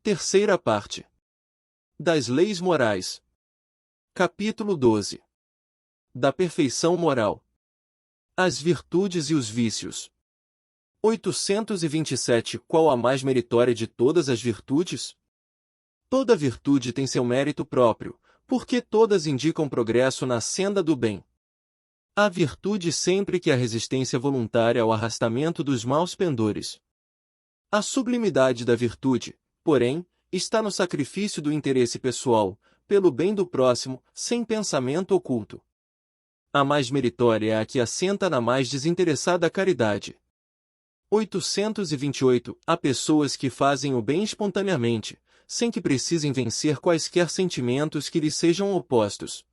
Terceira parte. Das leis morais. Capítulo 12. Da perfeição moral. As virtudes e os vícios. 827. Qual a mais meritória de todas as virtudes? Toda virtude tem seu mérito próprio, porque todas indicam progresso na senda do bem. A virtude sempre que a resistência voluntária ao arrastamento dos maus pendores. A sublimidade da virtude, porém, está no sacrifício do interesse pessoal, pelo bem do próximo, sem pensamento oculto. A mais meritória é a que assenta na mais desinteressada caridade. 828. Há pessoas que fazem o bem espontaneamente, sem que precisem vencer quaisquer sentimentos que lhes sejam opostos.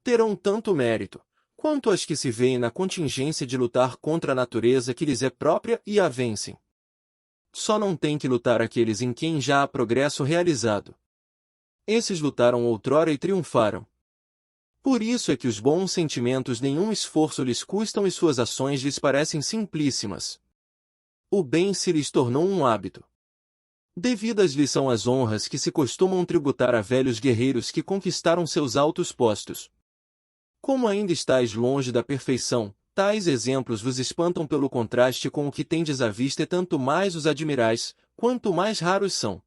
Terão tanto mérito, quanto as que se veem na contingência de lutar contra a natureza que lhes é própria e a vencem. Só não têm que lutar aqueles em quem já há progresso realizado. Esses lutaram outrora e triunfaram. Por isso é que os bons sentimentos nenhum esforço lhes custam e suas ações lhes parecem simplíssimas. O bem se lhes tornou um hábito. Devidas lhes são as honras que se costumam tributar a velhos guerreiros que conquistaram seus altos postos. Como ainda estáis longe da perfeição, tais exemplos vos espantam pelo contraste com o que tendes à vista e tanto mais os admirais, quanto mais raros são.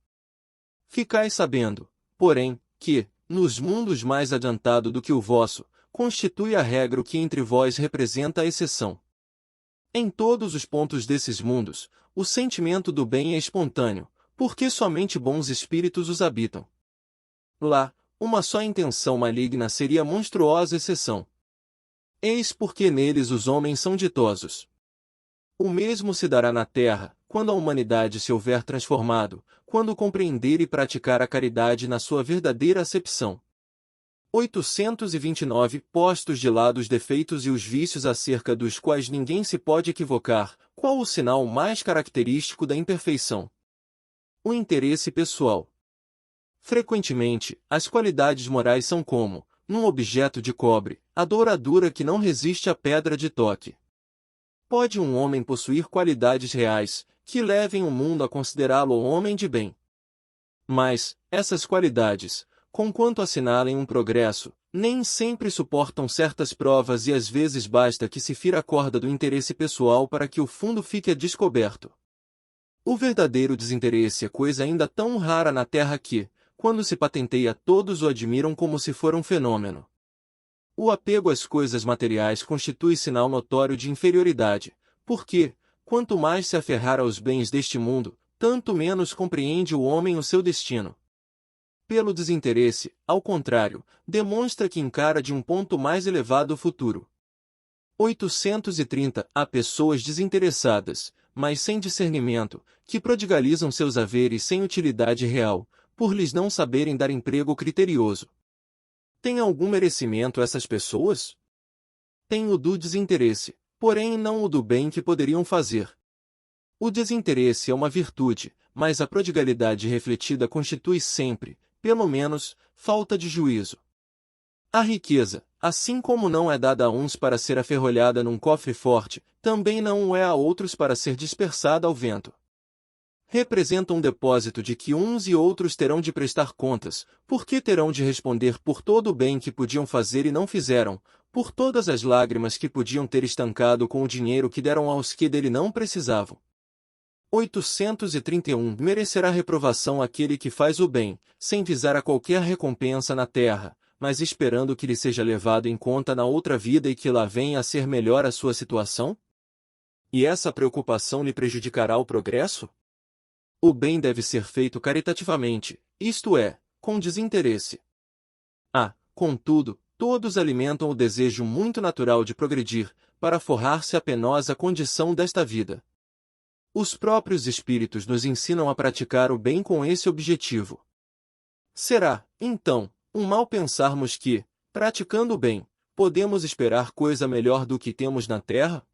Ficais sabendo, porém, que, nos mundos mais adiantado do que o vosso, constitui a regra o que entre vós representa a exceção. Em todos os pontos desses mundos, o sentimento do bem é espontâneo, porque somente bons espíritos os habitam. Lá, uma só intenção maligna seria monstruosa exceção. Eis porque neles os homens são ditosos. O mesmo se dará na terra, quando a humanidade se houver transformado, quando compreender e praticar a caridade na sua verdadeira acepção. 829. Postos de lado os defeitos e os vícios acerca dos quais ninguém se pode equivocar, qual o sinal mais característico da imperfeição? O interesse pessoal. Frequentemente, as qualidades morais são como, num objeto de cobre, a douradura que não resiste à pedra de toque. Pode um homem possuir qualidades reais, que levem o mundo a considerá-lo homem de bem. Mas, essas qualidades, conquanto assinalem um progresso, nem sempre suportam certas provas e às vezes basta que se fira a corda do interesse pessoal para que o fundo fique a descoberto. O verdadeiro desinteresse é coisa ainda tão rara na Terra que, quando se patenteia, todos o admiram como se for um fenômeno. O apego às coisas materiais constitui sinal notório de inferioridade, porque, quanto mais se aferrar aos bens deste mundo, tanto menos compreende o homem o seu destino. Pelo desinteresse, ao contrário, demonstra que encara de um ponto mais elevado o futuro. 830. Há pessoas desinteressadas, mas sem discernimento, que prodigalizam seus haveres sem utilidade real, por lhes não saberem dar emprego criterioso. Tem algum merecimento essas pessoas? Tem o do desinteresse, porém não o do bem que poderiam fazer. O desinteresse é uma virtude, mas a prodigalidade refletida constitui sempre, pelo menos, falta de juízo. A riqueza, assim como não é dada a uns para ser aferrolhada num cofre forte, também não o é a outros para ser dispersada ao vento. Representa um depósito de que uns e outros terão de prestar contas, porque terão de responder por todo o bem que podiam fazer e não fizeram, por todas as lágrimas que podiam ter estancado com o dinheiro que deram aos que dele não precisavam. 831. Merecerá reprovação aquele que faz o bem, sem visar a qualquer recompensa na terra, mas esperando que lhe seja levado em conta na outra vida e que lá venha a ser melhor a sua situação? E essa preocupação lhe prejudicará o progresso? O bem deve ser feito caritativamente, isto é, com desinteresse. Contudo, todos alimentam o desejo muito natural de progredir, para forrar-se a penosa condição desta vida. Os próprios espíritos nos ensinam a praticar o bem com esse objetivo. Será, então, um mal pensarmos que, praticando o bem, podemos esperar coisa melhor do que temos na terra?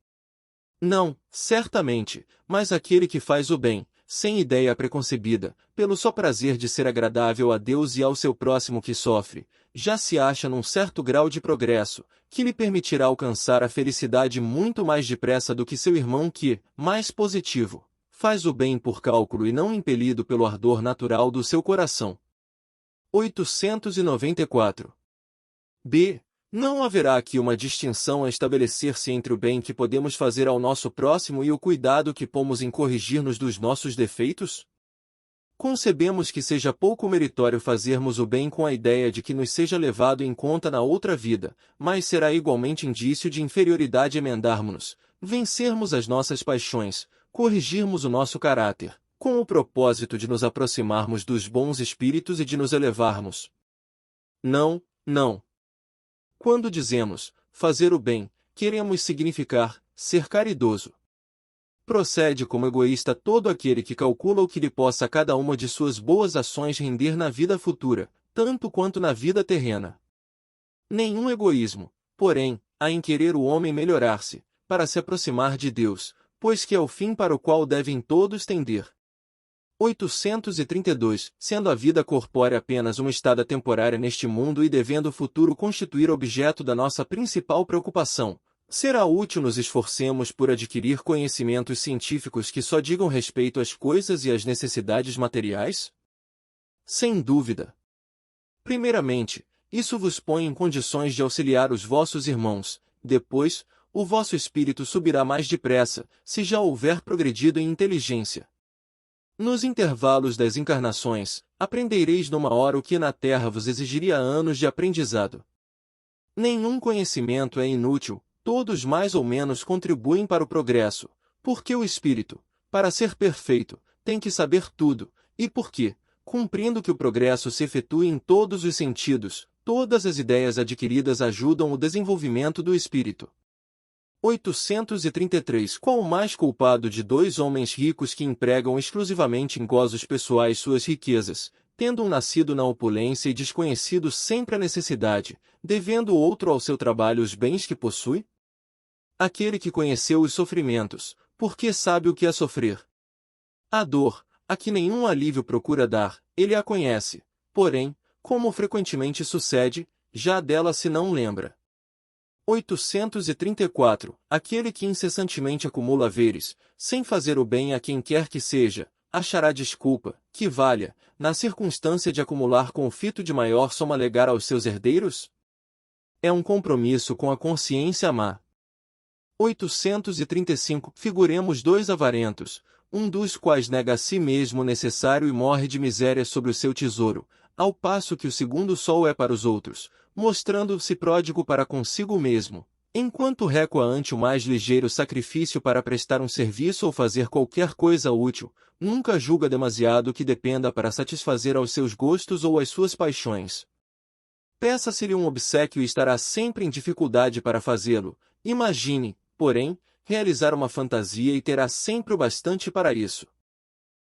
Não, certamente, mas aquele que faz o bem, sem ideia preconcebida, pelo só prazer de ser agradável a Deus e ao seu próximo que sofre, já se acha num certo grau de progresso, que lhe permitirá alcançar a felicidade muito mais depressa do que seu irmão que, mais positivo, faz o bem por cálculo e não impelido pelo ardor natural do seu coração. 894. B. Não haverá aqui uma distinção a estabelecer-se entre o bem que podemos fazer ao nosso próximo e o cuidado que pomos em corrigir-nos dos nossos defeitos? Concebemos que seja pouco meritório fazermos o bem com a ideia de que nos seja levado em conta na outra vida, mas será igualmente indício de inferioridade emendarmos-nos, vencermos as nossas paixões, corrigirmos o nosso caráter, com o propósito de nos aproximarmos dos bons espíritos e de nos elevarmos. Não, não. Quando dizemos fazer o bem, queremos significar ser caridoso. Procede como egoísta todo aquele que calcula o que lhe possa cada uma de suas boas ações render na vida futura, tanto quanto na vida terrena. Nenhum egoísmo, porém, há em querer o homem melhorar-se, para se aproximar de Deus, pois que é o fim para o qual devem todos tender. 832. Sendo a vida corpórea apenas uma estada temporária neste mundo e devendo o futuro constituir objeto da nossa principal preocupação, será útil nos esforcemos por adquirir conhecimentos científicos que só digam respeito às coisas e às necessidades materiais? Sem dúvida. Primeiramente, isso vos põe em condições de auxiliar os vossos irmãos, depois, o vosso espírito subirá mais depressa, se já houver progredido em inteligência. Nos intervalos das encarnações, aprendereis numa hora o que na Terra vos exigiria anos de aprendizado. Nenhum conhecimento é inútil, todos mais ou menos contribuem para o progresso, porque o espírito, para ser perfeito, tem que saber tudo, e porque, cumprindo que o progresso se efetue em todos os sentidos, todas as ideias adquiridas ajudam o desenvolvimento do espírito. 833. Qual o mais culpado de dois homens ricos que empregam exclusivamente em gozos pessoais suas riquezas, tendo um nascido na opulência e desconhecido sempre a necessidade, devendo o outro ao seu trabalho os bens que possui? Aquele que conheceu os sofrimentos, porque sabe o que é sofrer. A dor, a que nenhum alívio procura dar, ele a conhece, porém, como frequentemente sucede, já dela se não lembra. 834. Aquele que incessantemente acumula haveres, sem fazer o bem a quem quer que seja, achará desculpa, que valha, na circunstância de acumular com o fito de maior soma legar aos seus herdeiros? É um compromisso com a consciência má. 835. Figuremos dois avarentos, um dos quais nega a si mesmo o necessário e morre de miséria sobre o seu tesouro, ao passo que o segundo sol é para os outros, mostrando-se pródigo para consigo mesmo, enquanto recua ante o mais ligeiro sacrifício para prestar um serviço ou fazer qualquer coisa útil, nunca julga demasiado que dependa para satisfazer aos seus gostos ou às suas paixões. Peça-se-lhe um obséquio e estará sempre em dificuldade para fazê-lo. Imagine, porém, realizar uma fantasia e terá sempre o bastante para isso.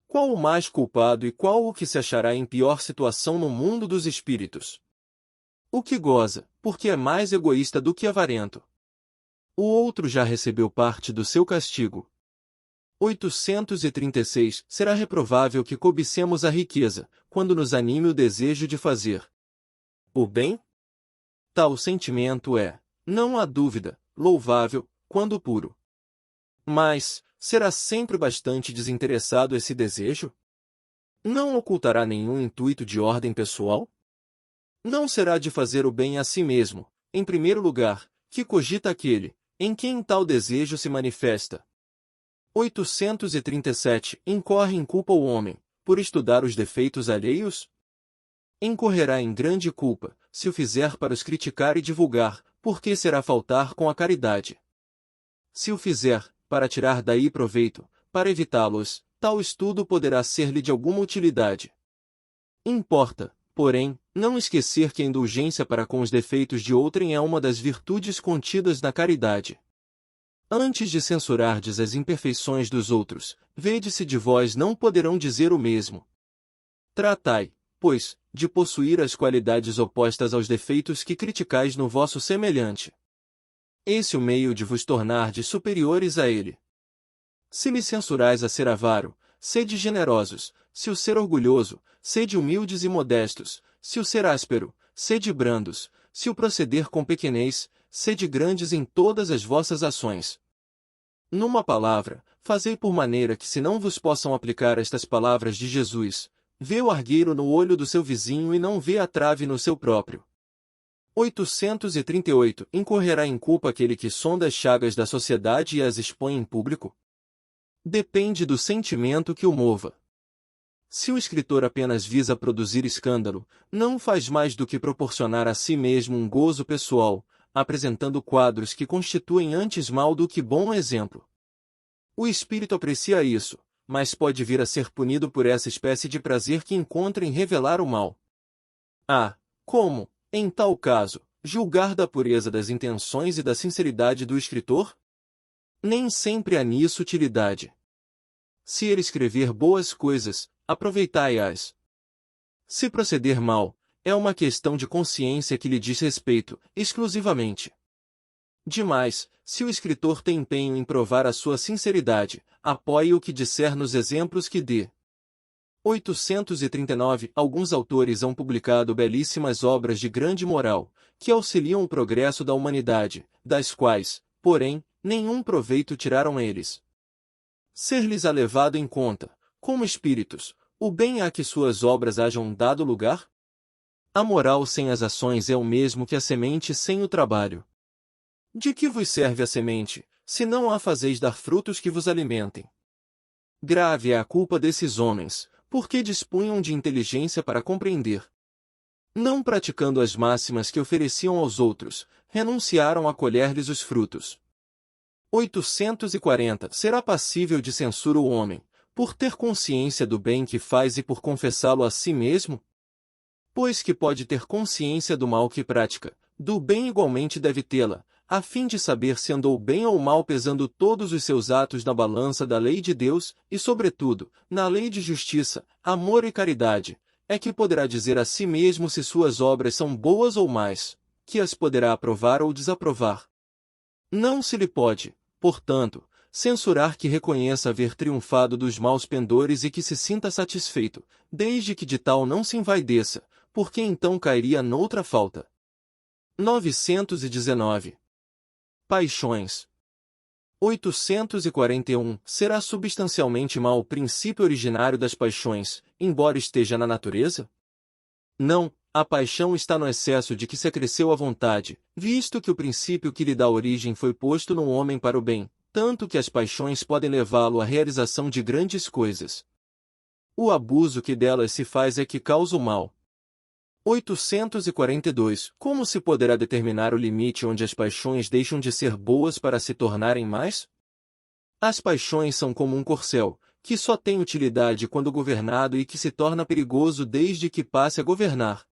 Qual o mais culpado e qual o que se achará em pior situação no mundo dos espíritos? O que goza, porque é mais egoísta do que avarento. O outro já recebeu parte do seu castigo. 836. Será reprovável que cobicemos a riqueza, quando nos anime o desejo de fazer o bem? Tal sentimento é, não há dúvida, louvável, quando puro. Mas, será sempre bastante desinteressado esse desejo? Não ocultará nenhum intuito de ordem pessoal? Não será de fazer o bem a si mesmo, em primeiro lugar, que cogita aquele, em quem tal desejo se manifesta. 837. Incorre em culpa o homem, por estudar os defeitos alheios? Incorrerá em grande culpa, se o fizer para os criticar e divulgar, porque será faltar com a caridade. Se o fizer, para tirar daí proveito, para evitá-los, tal estudo poderá ser-lhe de alguma utilidade. Importa, porém, não esquecer que a indulgência para com os defeitos de outrem é uma das virtudes contidas na caridade. Antes de censurardes as imperfeições dos outros, vede se de vós não poderão dizer o mesmo. Tratai, pois, de possuir as qualidades opostas aos defeitos que criticais no vosso semelhante. Esse é o meio de vos tornardes superiores a ele. Se lhe censurais a ser avaro, sede generosos; se o ser orgulhoso, sede humildes e modestos; se o ser áspero, sede brandos; se o proceder com pequenez, sede grandes em todas as vossas ações. Numa palavra, Fazei por maneira que se não vos possam aplicar estas palavras de Jesus, vê o argueiro no olho do seu vizinho e não vê a trave no seu próprio. 838. Incorrerá em culpa aquele que sonda as chagas da sociedade e as expõe em público? Depende do sentimento que o mova. Se o escritor apenas visa produzir escândalo, não faz mais do que proporcionar a si mesmo um gozo pessoal, apresentando quadros que constituem antes mal do que bom exemplo. O espírito aprecia isso, mas pode vir a ser punido por essa espécie de prazer que encontra em revelar o mal. Como, em tal caso, julgar da pureza das intenções e da sinceridade do escritor? Nem sempre há nisso utilidade. Se ele escrever boas coisas, aproveitai-as. Se proceder mal, é uma questão de consciência que lhe diz respeito, exclusivamente. Demais, se o escritor tem empenho em provar a sua sinceridade, apoie o que disser nos exemplos que dê. 839. Alguns autores hão publicado belíssimas obras de grande moral, que auxiliam o progresso da humanidade, das quais, porém, nenhum proveito tiraram eles. Ser-lhes-á levado em conta, como espíritos, o bem a que suas obras hajam dado lugar? A moral sem as ações é o mesmo que a semente sem o trabalho. De que vos serve a semente, se não a fazeis dar frutos que vos alimentem? Grave é a culpa desses homens, porque dispunham de inteligência para compreender. Não praticando as máximas que ofereciam aos outros, renunciaram a colher-lhes os frutos. 840. Será passível de censura o homem, por ter consciência do bem que faz e por confessá-lo a si mesmo? Pois que pode ter consciência do mal que pratica, do bem igualmente deve tê-la, a fim de saber se andou bem ou mal pesando todos os seus atos na balança da lei de Deus, e sobretudo, na lei de justiça, amor e caridade, é que poderá dizer a si mesmo se suas obras são boas ou más, que as poderá aprovar ou desaprovar. Não se lhe pode, portanto, censurar que reconheça haver triunfado dos maus pendores e que se sinta satisfeito, desde que de tal não se envaideça, porque então cairia noutra falta. 919. Paixões. 841. Será substancialmente mau o princípio originário das paixões, embora esteja na natureza? Não, a paixão está no excesso de que se acresceu a vontade, visto que o princípio que lhe dá origem foi posto no homem para o bem, tanto que as paixões podem levá-lo à realização de grandes coisas. O abuso que delas se faz é que causa o mal. 842. Como se poderá determinar o limite onde as paixões deixam de ser boas para se tornarem más? As paixões são como um corcel, que só tem utilidade quando governado e que se torna perigoso desde que passe a governar.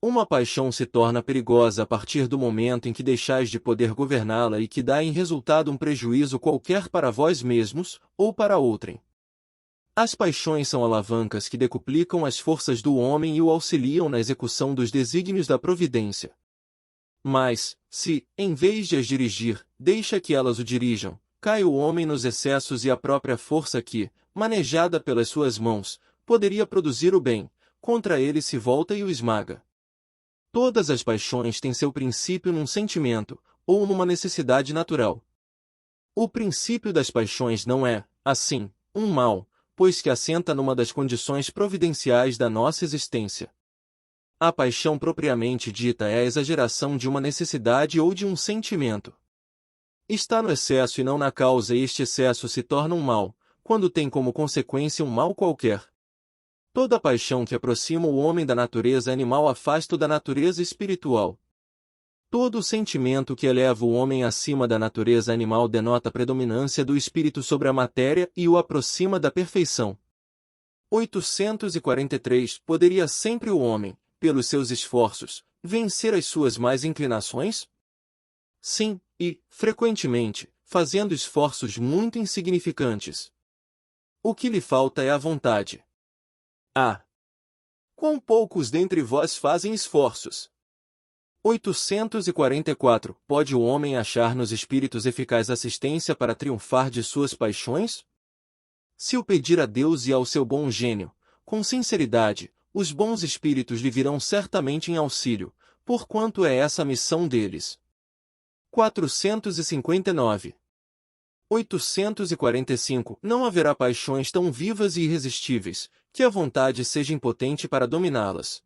Uma paixão se torna perigosa a partir do momento em que deixais de poder governá-la e que dá em resultado um prejuízo qualquer para vós mesmos, ou para outrem. As paixões são alavancas que decuplicam as forças do homem e o auxiliam na execução dos desígnios da providência. Mas, se, em vez de as dirigir, deixa que elas o dirijam, cai o homem nos excessos e a própria força que, manejada pelas suas mãos, poderia produzir o bem, contra ele se volta e o esmaga. Todas as paixões têm seu princípio num sentimento, ou numa necessidade natural. O princípio das paixões não é, assim, um mal, pois que assenta numa das condições providenciais da nossa existência. A paixão propriamente dita é a exageração de uma necessidade ou de um sentimento. Está no excesso e não na causa, e este excesso se torna um mal, quando tem como consequência um mal qualquer. Toda paixão que aproxima o homem da natureza animal afasta-o da natureza espiritual. Todo sentimento que eleva o homem acima da natureza animal denota a predominância do espírito sobre a matéria e o aproxima da perfeição. 843. Poderia sempre o homem, pelos seus esforços, vencer as suas más inclinações? Sim, e, frequentemente, fazendo esforços muito insignificantes. O que lhe falta é a vontade. Quão poucos dentre vós fazem esforços? 844. Pode o homem achar nos espíritos eficaz assistência para triunfar de suas paixões? Se o pedir a Deus e ao seu bom gênio, com sinceridade, os bons espíritos lhe virão certamente em auxílio, porquanto é essa a missão deles. 459. 845. Não haverá paixões tão vivas e irresistíveis, que a vontade seja impotente para dominá-las.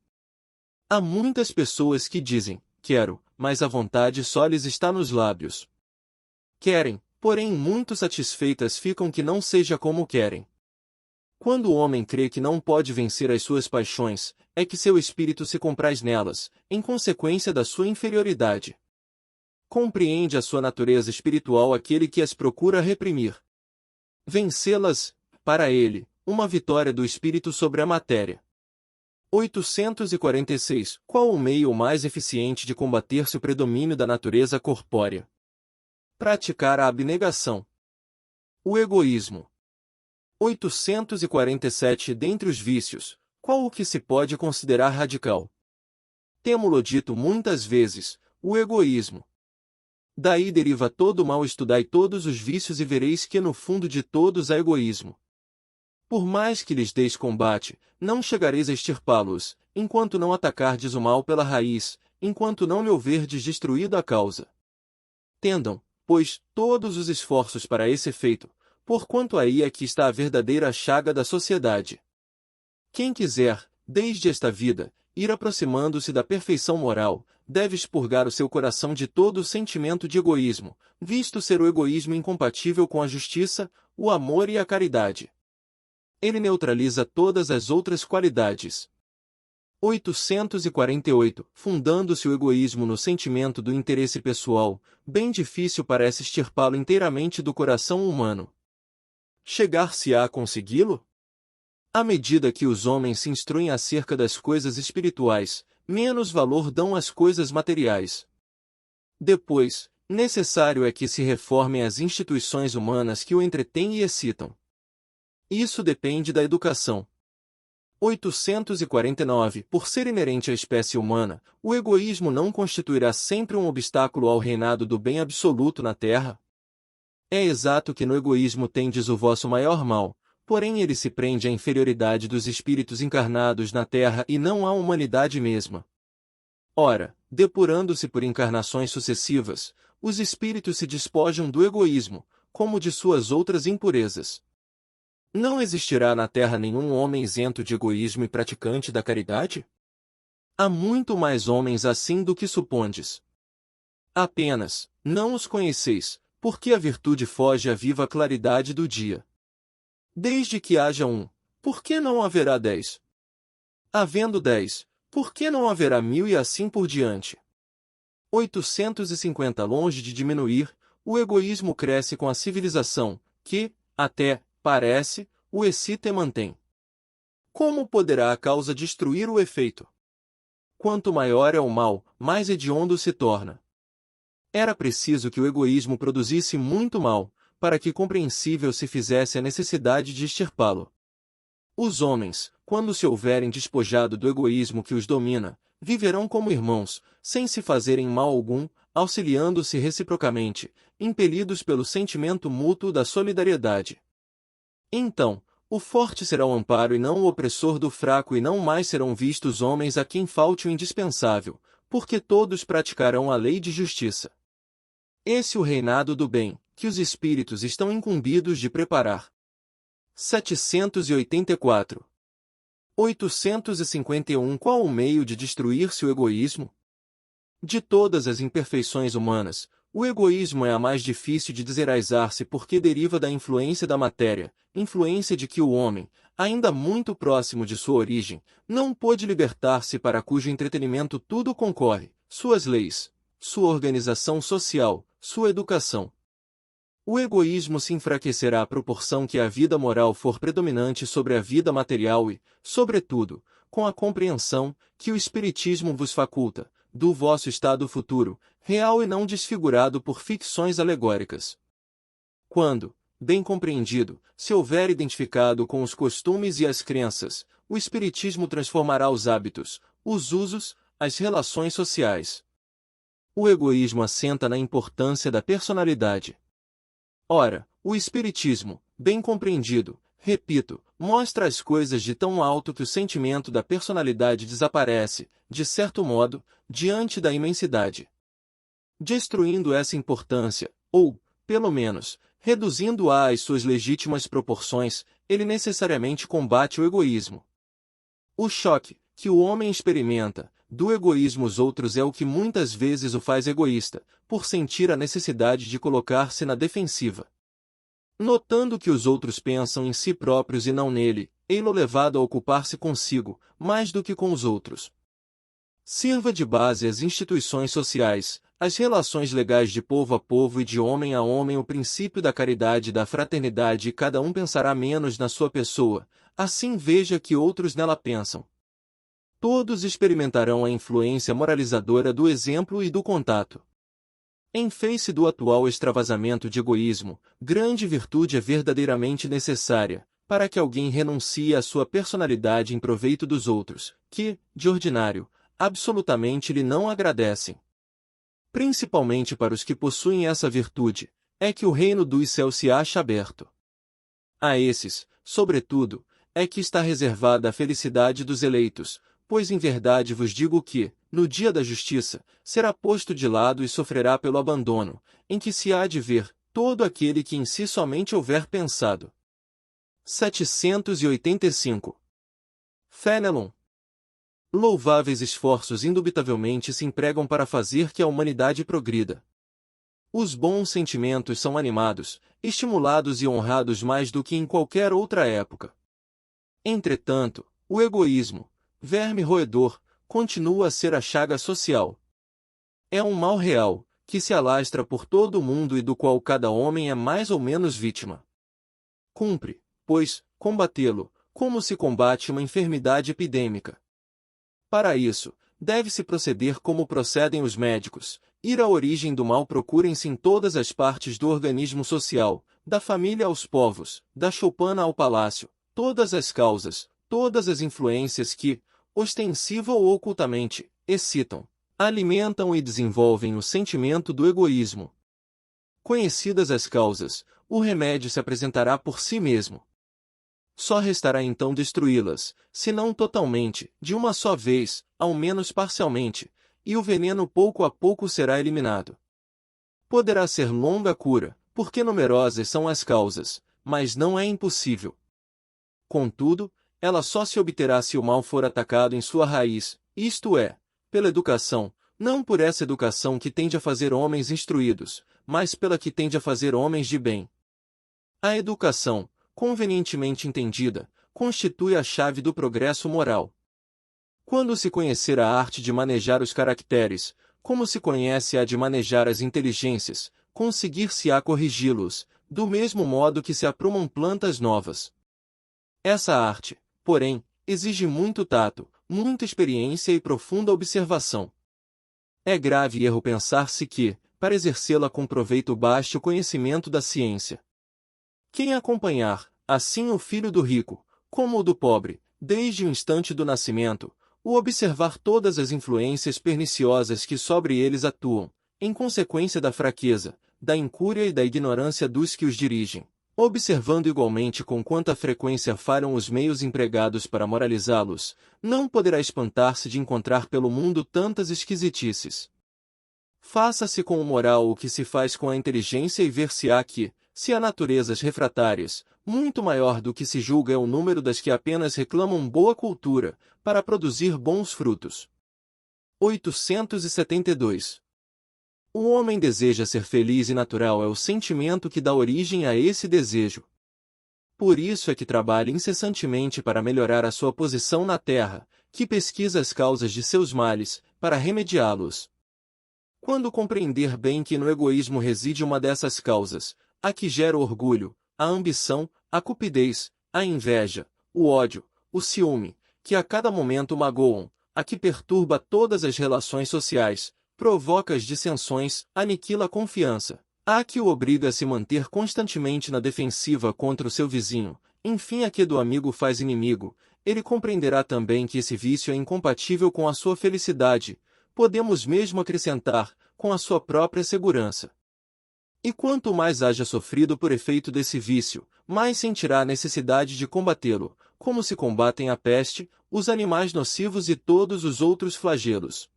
Há muitas pessoas que dizem, quero, mas a vontade só lhes está nos lábios. Querem, porém muito satisfeitas ficam que não seja como querem. Quando o homem crê que não pode vencer as suas paixões, é que seu espírito se compraz nelas, em consequência da sua inferioridade. Compreende a sua natureza espiritual aquele que as procura reprimir. Vencê-las, para ele, uma vitória do espírito sobre a matéria. 846. Qual o meio mais eficiente de combater-se o predomínio da natureza corpórea? Praticar a abnegação. O egoísmo. 847. Dentre os vícios, qual o que se pode considerar radical? Temo-lo dito muitas vezes, o egoísmo. Daí deriva todo o mal. Estudai todos os vícios e vereis que no fundo de todos há egoísmo. Por mais que lhes deis combate, não chegareis a extirpá-los, enquanto não atacardes o mal pela raiz, enquanto não lhe houverdes destruído a causa. Tendam, pois, todos os esforços para esse efeito, porquanto aí é que está a verdadeira chaga da sociedade. Quem quiser, desde esta vida, ir aproximando-se da perfeição moral, deve expurgar o seu coração de todo o sentimento de egoísmo, visto ser o egoísmo incompatível com a justiça, o amor e a caridade. Ele neutraliza todas as outras qualidades. 848. Fundando-se o egoísmo no sentimento do interesse pessoal, bem difícil parece extirpá-lo inteiramente do coração humano. Chegar-se-á a consegui-lo? À medida que os homens se instruem acerca das coisas espirituais, menos valor dão às coisas materiais. Depois, necessário é que se reformem as instituições humanas que o entretêm e excitam. Isso depende da educação. 849. Por ser inerente à espécie humana, o egoísmo não constituirá sempre um obstáculo ao reinado do bem absoluto na Terra? É exato que no egoísmo tendes o vosso maior mal, porém ele se prende à inferioridade dos espíritos encarnados na Terra e não à humanidade mesma. Ora, depurando-se por encarnações sucessivas, os espíritos se despojam do egoísmo, como de suas outras impurezas. Não existirá na Terra nenhum homem isento de egoísmo e praticante da caridade? Há muito mais homens assim do que supondes. Apenas, não os conheceis, porque a virtude foge à viva claridade do dia. Desde que haja um, por que não haverá 10? Havendo 10, por que não haverá 1000 e assim por diante? 850. Longe de diminuir, o egoísmo cresce com a civilização, que, até, parece, o excita e mantém. Como poderá a causa destruir o efeito? Quanto maior é o mal, mais hediondo se torna. Era preciso que o egoísmo produzisse muito mal, para que compreensível se fizesse a necessidade de extirpá-lo. Os homens, quando se houverem despojado do egoísmo que os domina, viverão como irmãos, sem se fazerem mal algum, auxiliando-se reciprocamente, impelidos pelo sentimento mútuo da solidariedade. Então, o forte será o amparo e não o opressor do fraco, e não mais serão vistos homens a quem falte o indispensável, porque todos praticarão a lei de justiça. Esse é o reinado do bem, que os espíritos estão incumbidos de preparar. 784. 851. Qual o meio de destruir-se o egoísmo? De todas as imperfeições humanas, o egoísmo é a mais difícil de desenraizar-se porque deriva da influência da matéria, influência de que o homem, ainda muito próximo de sua origem, não pôde libertar-se, para cujo entretenimento tudo concorre, suas leis, sua organização social, sua educação. O egoísmo se enfraquecerá à proporção que a vida moral for predominante sobre a vida material e, sobretudo, com a compreensão, que o Espiritismo vos faculta, do vosso estado futuro, real e não desfigurado por ficções alegóricas. Quando, bem compreendido, se houver identificado com os costumes e as crenças, o Espiritismo transformará os hábitos, os usos, as relações sociais. O egoísmo assenta na importância da personalidade. Ora, o Espiritismo, bem compreendido, repito, mostra as coisas de tão alto que o sentimento da personalidade desaparece, de certo modo, diante da imensidade. Destruindo essa importância, ou, pelo menos, Reduzindo-a às suas legítimas proporções, ele necessariamente combate o egoísmo. O choque que o homem experimenta do egoísmo dos outros é o que muitas vezes o faz egoísta, por sentir a necessidade de colocar-se na defensiva. Notando que os outros pensam em si próprios e não nele, ei-lo levado a ocupar-se consigo, mais do que com os outros. Sirva de base às instituições sociais, às relações legais de povo a povo e de homem a homem o princípio da caridade e da fraternidade e cada um pensará menos na sua pessoa, assim veja que outros nela pensam. Todos experimentarão a influência moralizadora do exemplo e do contato. Em face do atual extravasamento de egoísmo, grande virtude é verdadeiramente necessária, para que alguém renuncie à sua personalidade em proveito dos outros, que, de ordinário, absolutamente lhe não agradecem. Principalmente para os que possuem essa virtude, é que o reino dos céus se acha aberto. A esses, sobretudo, é que está reservada a felicidade dos eleitos, pois em verdade vos digo que, no dia da justiça, será posto de lado e sofrerá pelo abandono, em que se há de ver todo aquele que em si somente houver pensado. 785. Fénelon. Louváveis esforços indubitavelmente se empregam para fazer que a humanidade progrida. Os bons sentimentos são animados, estimulados e honrados mais do que em qualquer outra época. Entretanto, o egoísmo, verme roedor, continua a ser a chaga social. É um mal real, que se alastra por todo o mundo e do qual cada homem é mais ou menos vítima. Cumpre, pois, combatê-lo, como se combate uma enfermidade epidêmica. Para isso, deve-se proceder como procedem os médicos, ir à origem do mal procurem-se em todas as partes do organismo social, da família aos povos, da choupana ao palácio, todas as causas, todas as influências que, ostensiva ou ocultamente, excitam, alimentam e desenvolvem o sentimento do egoísmo. Conhecidas as causas, o remédio se apresentará por si mesmo. Só restará então destruí-las, se não totalmente, de uma só vez, ao menos parcialmente, e o veneno pouco a pouco será eliminado. Poderá ser longa a cura, porque numerosas são as causas, mas não é impossível. Contudo, ela só se obterá se o mal for atacado em sua raiz, isto é, pela educação, não por essa educação que tende a fazer homens instruídos, mas pela que tende a fazer homens de bem. A educação, convenientemente entendida, constitui a chave do progresso moral. Quando se conhecer a arte de manejar os caracteres, como se conhece a de manejar as inteligências, conseguir-se-á corrigi-los, do mesmo modo que se aprumam plantas novas. Essa arte, porém, exige muito tato, muita experiência e profunda observação. É grave erro pensar-se que, para exercê-la com proveito baste o conhecimento da ciência. Quem acompanhar, assim o filho do rico, como o do pobre, desde o instante do nascimento, o observar todas as influências perniciosas que sobre eles atuam, em consequência da fraqueza, da incúria e da ignorância dos que os dirigem, observando igualmente com quanta frequência falham os meios empregados para moralizá-los, não poderá espantar-se de encontrar pelo mundo tantas esquisitices. Faça-se com o moral o que se faz com a inteligência e ver-se-á que, se há naturezas refratárias, muito maior do que se julga é o número das que apenas reclamam boa cultura, para produzir bons frutos. 872. O homem deseja ser feliz e natural é o sentimento que dá origem a esse desejo. Por isso é que trabalha incessantemente para melhorar a sua posição na terra, que pesquisa as causas de seus males, para remediá-los. Quando compreender bem que no egoísmo reside uma dessas causas, a que gera o orgulho, a ambição, a cupidez, a inveja, o ódio, o ciúme, que a cada momento magoam, a que perturba todas as relações sociais, provoca as dissensões, aniquila a confiança, a que o obriga a se manter constantemente na defensiva contra o seu vizinho, enfim a que do amigo faz inimigo, ele compreenderá também que esse vício é incompatível com a sua felicidade, podemos mesmo acrescentar, com a sua própria segurança. E quanto mais haja sofrido por efeito desse vício, mais sentirá a necessidade de combatê-lo, como se combatem a peste, os animais nocivos e todos os outros flagelos.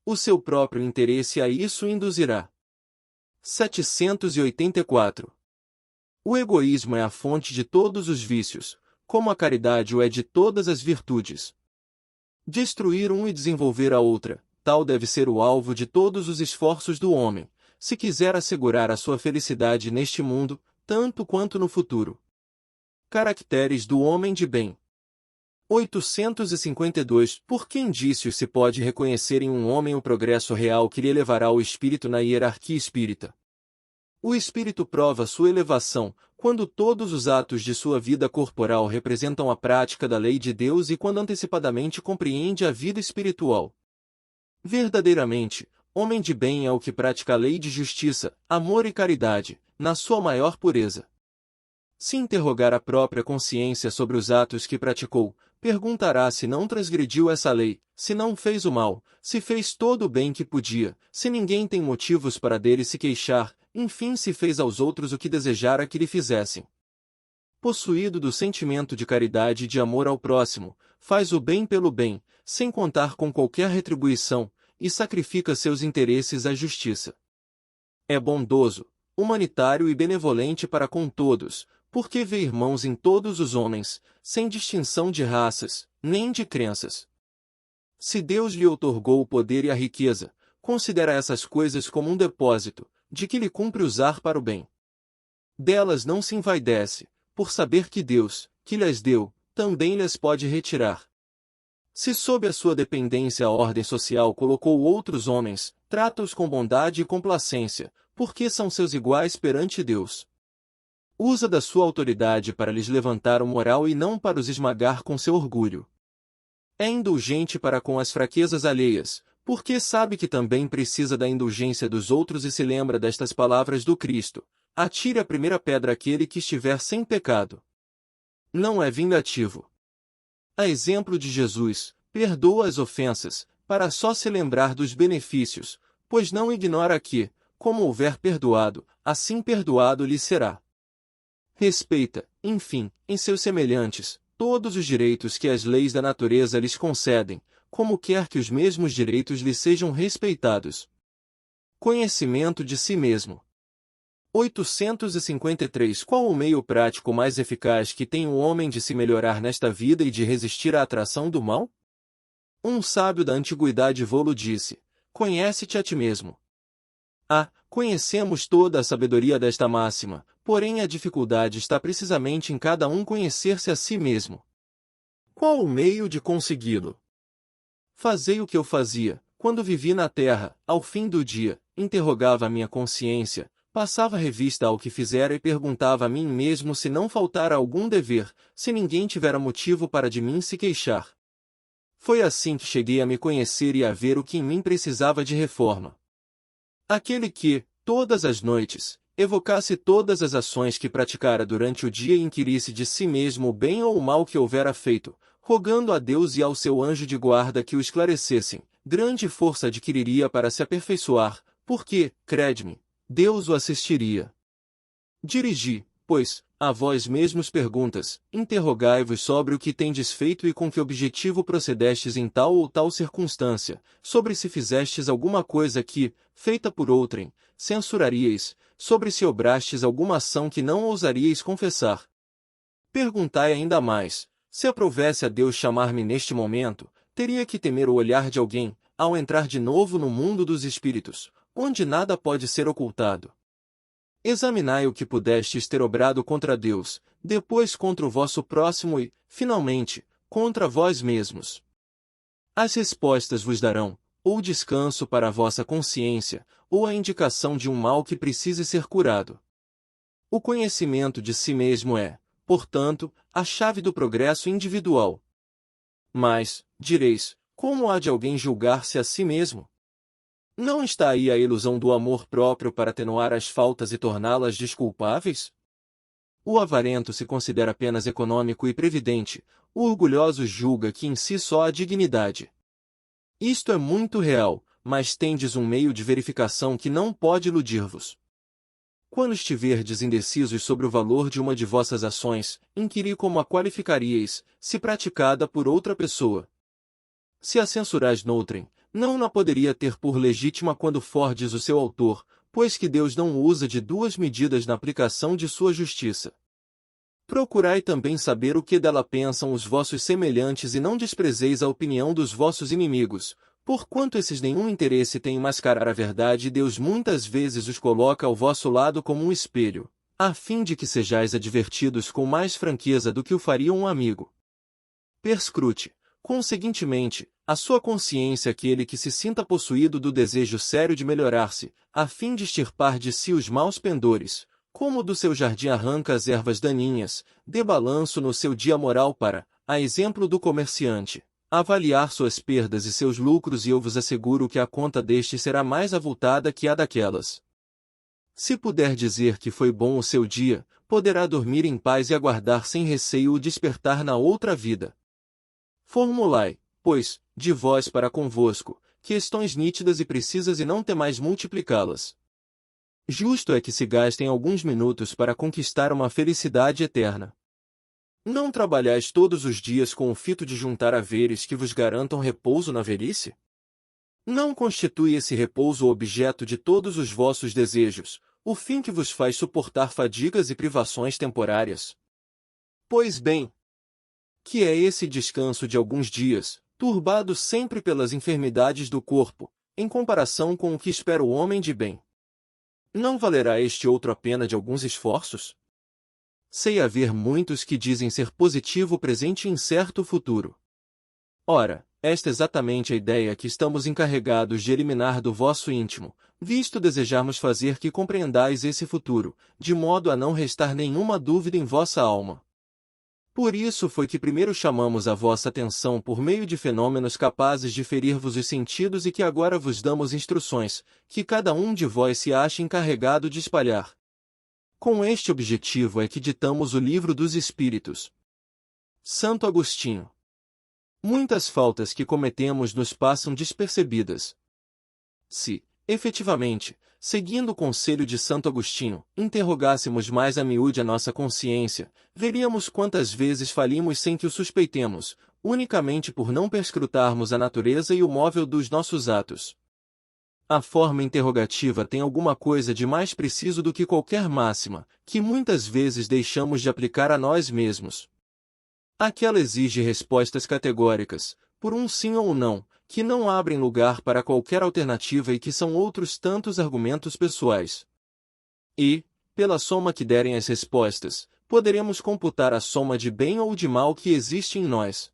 O seu próprio interesse a isso induzirá. 784. O egoísmo é a fonte de todos os vícios, como a caridade o é de todas as virtudes. Destruir um e desenvolver a outra, tal deve ser o alvo de todos os esforços do homem, se quiser assegurar a sua felicidade neste mundo, tanto quanto no futuro. Caracteres do homem de bem. 852. Por que indícios se pode reconhecer em um homem o progresso real que lhe elevará o espírito na hierarquia espírita? O espírito prova sua elevação, quando todos os atos de sua vida corporal representam a prática da lei de Deus e quando antecipadamente compreende a vida espiritual. Verdadeiramente, homem de bem é o que pratica a lei de justiça, amor e caridade, na sua maior pureza. Se interrogar a própria consciência sobre os atos que praticou, perguntará se não transgrediu essa lei, se não fez o mal, se fez todo o bem que podia, se ninguém tem motivos para dele se queixar, enfim se fez aos outros o que desejara que lhe fizessem. Possuído do sentimento de caridade e de amor ao próximo, faz o bem pelo bem, sem contar com qualquer retribuição, e sacrifica seus interesses à justiça. É bondoso, humanitário e benevolente para com todos, porque vê irmãos em todos os homens, sem distinção de raças, nem de crenças. Se Deus lhe outorgou o poder e a riqueza, considera essas coisas como um depósito, de que lhe cumpre usar para o bem. Delas não se envaidece, por saber que Deus, que lhes deu, também lhes pode retirar. Se sob a sua dependência a ordem social colocou outros homens, trata-os com bondade e complacência, porque são seus iguais perante Deus. Usa da sua autoridade para lhes levantar o moral e não para os esmagar com seu orgulho. É indulgente para com as fraquezas alheias, porque sabe que também precisa da indulgência dos outros e se lembra destas palavras do Cristo: atire a primeira pedra aquele que estiver sem pecado. Não é vingativo. A exemplo de Jesus, perdoa as ofensas, para só se lembrar dos benefícios, pois não ignora que, como houver perdoado, assim perdoado lhe será. Respeita, enfim, em seus semelhantes, todos os direitos que as leis da natureza lhes concedem, como quer que os mesmos direitos lhe sejam respeitados. Conhecimento de si mesmo. 853. Qual o meio prático mais eficaz que tem o homem de se melhorar nesta vida e de resistir à atração do mal? Um sábio da antiguidade vô-lo disse: conhece-te a ti mesmo. Conhecemos toda a sabedoria desta máxima, porém a dificuldade está precisamente em cada um conhecer-se a si mesmo. Qual o meio de consegui-lo? Fazei o que eu fazia, quando vivi na terra, ao fim do dia, interrogava a minha consciência, passava revista ao que fizera e perguntava a mim mesmo se não faltara algum dever, se ninguém tivera motivo para de mim se queixar. Foi assim que cheguei a me conhecer e a ver o que em mim precisava de reforma. Aquele que, todas as noites, evocasse todas as ações que praticara durante o dia e inquirisse de si mesmo o bem ou o mal que houvera feito, rogando a Deus e ao seu anjo de guarda que o esclarecessem, grande força adquiriria para se aperfeiçoar, porque, crede-me, Deus o assistiria. Dirigi, pois, a vós mesmos perguntas, interrogai-vos sobre o que tendes feito e com que objetivo procedestes em tal ou tal circunstância, sobre se fizestes alguma coisa que, feita por outrem, censuraríeis, sobre se obrastes alguma ação que não ousaríeis confessar. Perguntai ainda mais, se aprovesse a Deus chamar-me neste momento, teria que temer o olhar de alguém, ao entrar de novo no mundo dos espíritos, onde nada pode ser ocultado. Examinai o que pudestes ter obrado contra Deus, depois contra o vosso próximo e, finalmente, contra vós mesmos. As respostas vos darão, ou descanso para a vossa consciência, ou a indicação de um mal que precise ser curado. O conhecimento de si mesmo é, portanto, a chave do progresso individual. Mas, direis, como há de alguém julgar-se a si mesmo? Não está aí a ilusão do amor próprio para atenuar as faltas e torná-las desculpáveis? O avarento se considera apenas econômico e previdente, o orgulhoso julga que em si só há dignidade. Isto é muito real, mas tendes um meio de verificação que não pode iludir-vos. Quando estiverdes indecisos sobre o valor de uma de vossas ações, inquiri como a qualificaríeis, se praticada por outra pessoa. Se a censurais noutrem, não na poderia ter por legítima quando fordes o seu autor, pois que Deus não usa de duas medidas na aplicação de sua justiça. Procurai também saber o que dela pensam os vossos semelhantes e não desprezeis a opinião dos vossos inimigos, porquanto esses nenhum interesse têm em mascarar a verdade e Deus muitas vezes os coloca ao vosso lado como um espelho, a fim de que sejais advertidos com mais franqueza do que o faria um amigo. Perscrute, conseguintemente, a sua consciência aquele que se sinta possuído do desejo sério de melhorar-se, a fim de extirpar de si os maus pendores, como do seu jardim arranca as ervas daninhas, dê balanço no seu dia moral para, a exemplo do comerciante, avaliar suas perdas e seus lucros e eu vos asseguro que a conta deste será mais avultada que a daquelas. Se puder dizer que foi bom o seu dia, poderá dormir em paz e aguardar sem receio o despertar na outra vida. Formulai, pois, de vós para convosco, questões nítidas e precisas e não temais multiplicá-las. Justo é que se gastem alguns minutos para conquistar uma felicidade eterna. Não trabalhais todos os dias com o fito de juntar haveres que vos garantam repouso na velhice? Não constitui esse repouso o objeto de todos os vossos desejos, o fim que vos faz suportar fadigas e privações temporárias? Pois bem, que é esse descanso de alguns dias, turbado sempre pelas enfermidades do corpo, em comparação com o que espera o homem de bem? Não valerá este outro a pena de alguns esforços? Sei haver muitos que dizem ser positivo o presente e incerto o futuro. Ora, esta é exatamente a ideia que estamos encarregados de eliminar do vosso íntimo, visto desejarmos fazer que compreendais esse futuro, de modo a não restar nenhuma dúvida em vossa alma. Por isso foi que primeiro chamamos a vossa atenção por meio de fenômenos capazes de ferir-vos os sentidos e que agora vos damos instruções, que cada um de vós se acha encarregado de espalhar. Com este objetivo é que ditamos o Livro dos Espíritos. Santo Agostinho. Muitas faltas que cometemos nos passam despercebidas. Se, efetivamente, seguindo o conselho de Santo Agostinho, interrogássemos mais a miúde a nossa consciência, veríamos quantas vezes falimos sem que o suspeitemos, unicamente por não perscrutarmos a natureza e o móvel dos nossos atos. A forma interrogativa tem alguma coisa de mais preciso do que qualquer máxima, que muitas vezes deixamos de aplicar a nós mesmos. Aquela exige respostas categóricas, por um sim ou não, que não abrem lugar para qualquer alternativa e que são outros tantos argumentos pessoais. E, pela soma que derem as respostas, poderemos computar a soma de bem ou de mal que existe em nós.